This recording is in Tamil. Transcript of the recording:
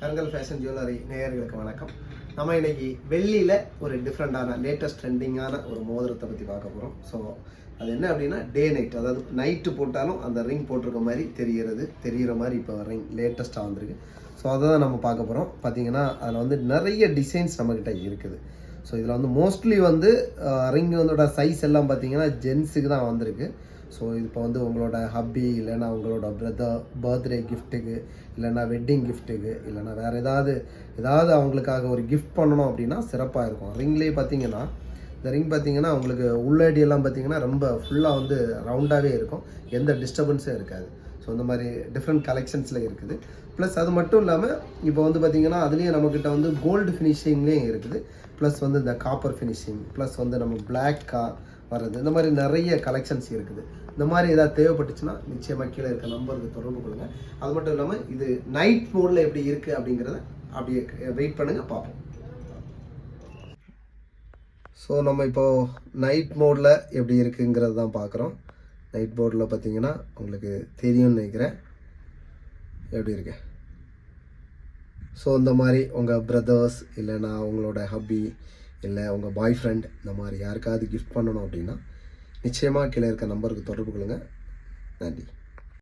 கருங்கல் ஃபேஷன் ஜுவல்லரி நேயர்களுக்கு வணக்கம். நம்ம இன்னைக்கு வெள்ளியில் ஒரு டிஃப்ரெண்டான லேட்டஸ்ட் ட்ரெண்டிங்கான ஒரு மோதிரத்தை பற்றி பார்க்க போகிறோம். ஸோ அது என்ன அப்படின்னா டே நைட், அதாவது நைட்டு போட்டாலும் அந்த ரிங் போட்டிருக்க மாதிரி தெரிகிற மாதிரி இப்போ ரிங் லேட்டஸ்ட்டாக வந்திருக்கு. ஸோ அதை தான் நம்ம பார்க்க போகிறோம். பார்த்தீங்கன்னா அதில் வந்து நிறைய டிசைன்ஸ் நம்மக்கிட்ட இருக்குது. ஸோ இதில் வந்து மோஸ்ட்லி வந்து ரிங் வந்தோட சைஸ் எல்லாம் பார்த்தீங்கன்னா ஜென்ஸுக்கு தான் வந்திருக்கு. ஸோ இப்போ வந்து உங்களோட ஹப்பி இல்லைன்னா உங்களோட பர்த்டே கிஃப்ட்டுக்கு இல்லைன்னா வெட்டிங் கிஃப்ட்டுக்கு இல்லைன்னா வேறு ஏதாவது அவங்களுக்காக ஒரு கிஃப்ட் பண்ணணும் அப்படின்னா சிறப்பாக இருக்கும். ரிங்லேயே பார்த்தீங்கன்னா இந்த ரிங் பார்த்தீங்கன்னா உங்களுக்கு உள்ளடியெல்லாம் பார்த்தீங்கன்னா ரொம்ப ஃபுல்லாக வந்து ரவுண்டாகவே இருக்கும், எந்த டிஸ்டர்பன்ஸும் இருக்காது. ஸோ இந்த மாதிரி டிஃப்ரெண்ட் கலெக்ஷன்ஸில் இருக்குது. ப்ளஸ் அது மட்டும் இல்லாமல் இப்போ வந்து பார்த்திங்கன்னா அதுலேயும் நம்மக்கிட்ட வந்து கோல்டு ஃபினிஷிங்லேயும் இருக்குது, ப்ளஸ் வந்து இந்த காப்பர் ஃபினிஷிங், ப்ளஸ் வந்து நம்ம பிளாக்காக வர்றது, இந்த மாதிரி நிறைய கலெக்ஷன்ஸ் இருக்குது. இந்த மாதிரி ஏதாவது தேவைப்பட்டுச்சுன்னா நிச்சயமாக கீழே இருக்க நம்பருக்கு தொடர்பு கொள்ளுங்கள். அது மட்டும் இல்லாமல் இது நைட் மோடில் எப்படி இருக்குது அப்படிங்கிறத அப்படியே வெயிட் பண்ணுங்கள், பார்ப்போம். ஸோ நம்ம இப்போது நைட் மோடில் எப்படி இருக்குங்கிறது தான் பார்க்குறோம். நைட் மோடில் பார்த்தீங்கன்னா உங்களுக்கு தெரியும்னு நினைக்கிறேன் எப்படி இருக்கு. ஸோ இந்த மாதிரி உங்கள் பிரதர்ஸ் இல்லைன்னா உங்களோட ஹப்பி இல்லை உங்கள் பாய் ஃப்ரெண்ட் இந்த மாதிரி யாருக்காவது கிஃப்ட் பண்ணணும் அப்படின்னா நிச்சயமாக கீழே இருக்க நம்பருக்கு தொடர்பு கொள்ளுங்கள். நன்றி.